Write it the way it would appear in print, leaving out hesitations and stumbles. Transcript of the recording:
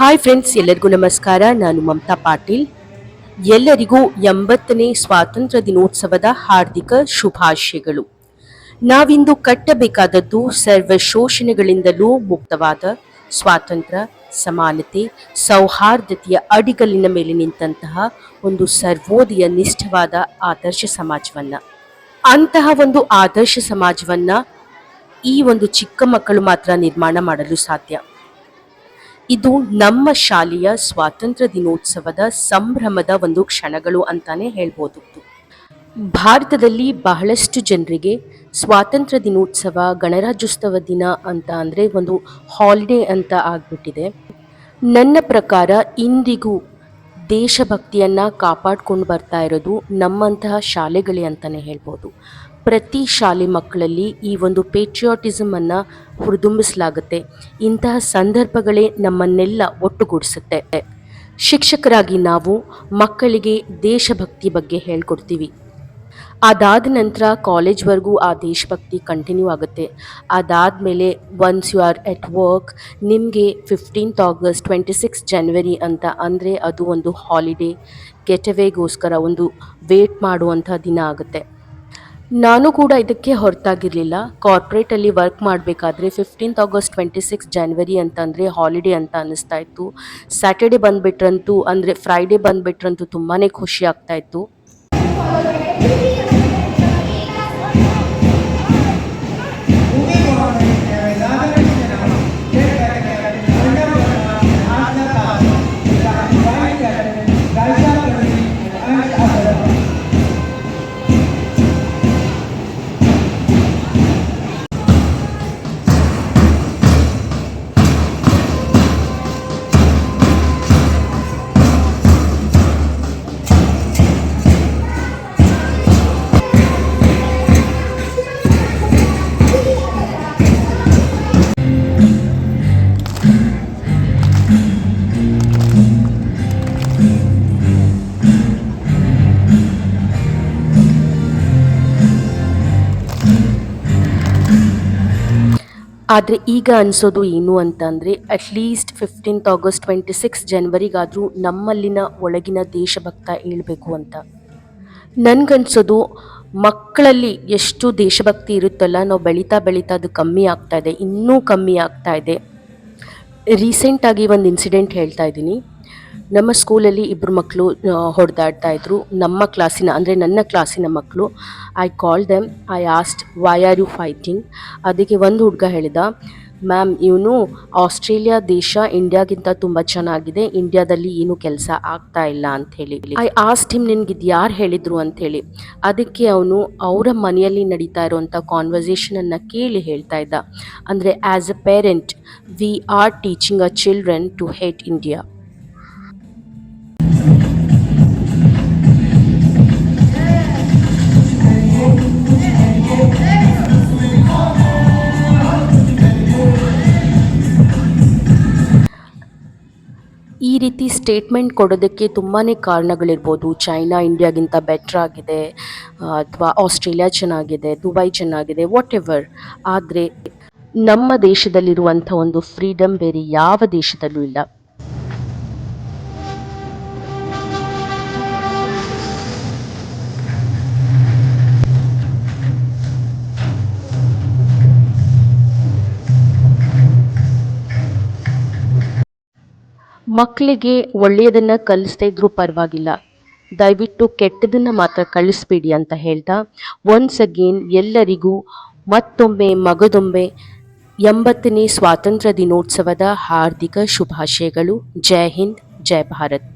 Hi friends, ಎಲ್ಲರಿಗೂ ನಮಸ್ಕಾರ. ನಾನು ಮಮತಾ ಪಾಟೀಲ್. ಎಲ್ಲರಿಗೂ 80ನೇ ಸ್ವಾತಂತ್ರ್ಯ ದಿನೋತ್ಸವದ ಹಾರ್ದಿಕ ಶುಭಾಶಯಗಳು. ನಾವಿಂದು ಕಟ್ಟಬೇಕಾದದ್ದು ಸರ್ವ ಶೋಷಣೆಗಳಿಂದಲೂ ಮುಕ್ತವಾದ ಸ್ವಾತಂತ್ರ್ಯ, ಸಮಾನತೆ, ಸೌಹಾರ್ದತೆಯ ಅಡಿಗಲ್ಲಿನ ಮೇಲೆ ನಿಂತಹ ಒಂದು ಸರ್ವೋದಯ ನಿಷ್ಠವಾದ ಆದರ್ಶ ಸಮಾಜವನ್ನ. ಅಂತಹ ಒಂದು ಆದರ್ಶ ಸಮಾಜವನ್ನ ಈ ಒಂದು ಚಿಕ್ಕ ಮಕ್ಕಳು ಮಾತ್ರ ನಿರ್ಮಾಣ ಮಾಡಲು ಸಾಧ್ಯ. ಇದು ನಮ್ಮ ಶಾಲೆಯ ಸ್ವಾತಂತ್ರ್ಯ ದಿನೋತ್ಸವದ ಸಂಭ್ರಮದ ಒಂದು ಕ್ಷಣಗಳು ಅಂತಾನೆ ಹೇಳ್ಬೋದು. ಭಾರತದಲ್ಲಿ ಬಹಳಷ್ಟು ಜನರಿಗೆ ಸ್ವಾತಂತ್ರ್ಯ ದಿನೋತ್ಸವ, ಗಣರಾಜ್ಯೋತ್ಸವ ದಿನ ಅಂತ ಅಂದರೆ ಒಂದು ಹಾಲಿಡೇ ಅಂತ ಆಗ್ಬಿಟ್ಟಿದೆ. ನನ್ನ ಪ್ರಕಾರ ಇಂದಿಗೂ ದೇಶಭಕ್ತಿಯನ್ನು ಕಾಪಾಡ್ಕೊಂಡು ಬರ್ತಾ ಇರೋದು ನಮ್ಮಂತಹ ಶಾಲೆಗಳೇ ಅಂತಲೇ ಹೇಳ್ಬೋದು. ಪ್ರತಿ ಶಾಲೆ ಮಕ್ಕಳಲ್ಲಿ ಈ ಒಂದು ಪೇಟ್ರಿಯಾಟಿಸಮನ್ನು ಹುರಿದುಂಬಿಸಲಾಗುತ್ತೆ. ಇಂತಹ ಸಂದರ್ಭಗಳೇ ನಮ್ಮನ್ನೆಲ್ಲ ಒಟ್ಟುಗೂಡಿಸುತ್ತೆ. ಶಿಕ್ಷಕರಾಗಿ ನಾವು ಮಕ್ಕಳಿಗೆ ದೇಶಭಕ್ತಿ ಬಗ್ಗೆ ಹೇಳ್ಕೊಡ್ತೀವಿ. ಅದಾದ ನಂತರ ಕಾಲೇಜ್ವರೆಗೂ ಆ ದೇಶಭಕ್ತಿ ಕಂಟಿನ್ಯೂ ಆಗುತ್ತೆ. ಅದಾದಮೇಲೆ once you are at work, ನಿಮಗೆ 15th August, 26 January ಅಂತ ಅಂದರೆ ಅದು ಒಂದು ಹಾಲಿಡೇ, ಗೆಟವೇಗೋಸ್ಕರ ಒಂದು ವೇಟ್ ಮಾಡುವಂಥ ದಿನ ಆಗುತ್ತೆ. ನಾನು ಕೂಡ ಇದಕ್ಕೆ ಹೊರತಾಗಿರಲಿಲ್ಲ. ಕಾರ್ಪೊರೇಟಲ್ಲಿ ವರ್ಕ್ ಮಾಡಬೇಕಾದ್ರೆ 15th August, 26 January ಅಂತಂದರೆ ಹಾಲಿಡೇ ಅಂತ ಅನ್ನಿಸ್ತಾ ಇತ್ತು. ಸ್ಯಾಟರ್ಡೇ ಬಂದುಬಿಟ್ರಂತೂ ಅಂದರೆ ಫ್ರೈಡೇ ಬಂದುಬಿಟ್ರಂತೂ ತುಂಬಾ ಖುಷಿ ಆಗ್ತಾಯಿತ್ತು. ಆದರೆ ಈಗ ಅನಿಸೋದು ಏನು ಅಂತಂದರೆ, ಅಟ್ಲೀಸ್ಟ್ 15th August, 26 Januaryಗಾದರೂ ನಮ್ಮಲ್ಲಿನ ಒಳಗಿನ ದೇಶಭಕ್ತ ಏಳಬೇಕು ಅಂತ. ನನಗನ್ಸೋದು ಮಕ್ಕಳಲ್ಲಿ ಎಷ್ಟು ದೇಶಭಕ್ತಿ ಇರುತ್ತಲ್ಲ, ನಾವು ಬೆಳೀತಾ ಅದು ಕಮ್ಮಿ ಆಗ್ತಾ ಇದೆ, ಇನ್ನೂ ಕಮ್ಮಿ ಆಗ್ತಾ ಇದೆ. ರೀಸೆಂಟಾಗಿ ಒಂದು ಇನ್ಸಿಡೆಂಟ್ ಹೇಳ್ತಾ ಇದ್ದೀನಿ. ನಮ್ಮ ಸ್ಕೂಲಲ್ಲಿ ಇಬ್ಬರು ಮಕ್ಕಳು ಹೊಡೆದಾಡ್ತಾ ಇದ್ರು. ನಮ್ಮ ಕ್ಲಾಸಿನ ಅಂದರೆ ನನ್ನ ಕ್ಲಾಸಿನ ಮಕ್ಕಳು. I call them, I asked why are you fighting. ಅದಕ್ಕೆ ಒಂದು ಹುಡುಗ ಹೇಳಿದ, ಮ್ಯಾಮ್ ಇವನು ಆಸ್ಟ್ರೇಲಿಯಾ ದೇಶ ಇಂಡಿಯಾಗಿಂತ ತುಂಬ ಚೆನ್ನಾಗಿದೆ, ಇಂಡಿಯಾದಲ್ಲಿ ಏನು ಕೆಲಸ ಆಗ್ತಾ ಇಲ್ಲ ಅಂಥೇಳಿ. ಐ ಆಸ್ಟ್ ಹಿಮ್, ನಿನ್ಗಿದು ಯಾರು ಹೇಳಿದರು ಅಂಥೇಳಿ. ಅದಕ್ಕೆ ಅವನು ಅವರ ಮನೆಯಲ್ಲಿ ನಡೀತಾ ಇರುವಂಥ ಕಾನ್ವರ್ಸೇಷನನ್ನು ಕೇಳಿ ಹೇಳ್ತಾ ಇದ್ದ. ಅಂದರೆ as a parent we are teaching a children to hate India. ಈ ರೀತಿ ಸ್ಟೇಟ್ಮೆಂಟ್ ಕೊಡೋದಕ್ಕೆ ತುಂಬಾ ಕಾರಣಗಳಿರ್ಬೋದು. ಚೈನಾ ಇಂಡಿಯಾಗಿಂತ ಬೆಟ್ರ್ ಆಗಿದೆ, ಅಥವಾ ಆಸ್ಟ್ರೇಲಿಯಾ ಚೆನ್ನಾಗಿದೆ, ದುಬೈ ಚೆನ್ನಾಗಿದೆ, ವಾಟ್ ಎವರ್. ಆದರೆ ನಮ್ಮ ದೇಶದಲ್ಲಿರುವಂಥ ಒಂದು ಫ್ರೀಡಮ್ ಬೇರೆ ಯಾವ ದೇಶದಲ್ಲೂ ಇಲ್ಲ. ಮಕ್ಕಳಿಗೆ ಒಳ್ಳೆಯದನ್ನು ಕಲಿಸ್ತಾ ಇದ್ರೂ ಪರವಾಗಿಲ್ಲ, ದಯವಿಟ್ಟು ಕೆಟ್ಟದನ್ನು ಮಾತ್ರ ಕಳಿಸ್ಬೇಡಿ ಅಂತ ಹೇಳ್ತಾ, ಒನ್ಸ್ ಅಗೇನ್ ಎಲ್ಲರಿಗೂ ಮತ್ತೊಮ್ಮೆ ಮಗದೊಮ್ಮೆ 80ನೇ ಸ್ವಾತಂತ್ರ್ಯ ದಿನೋತ್ಸವದ ಹಾರ್ದಿಕ ಶುಭಾಶಯಗಳು. ಜೈ ಹಿಂದ್, ಜೈ ಭಾರತ್.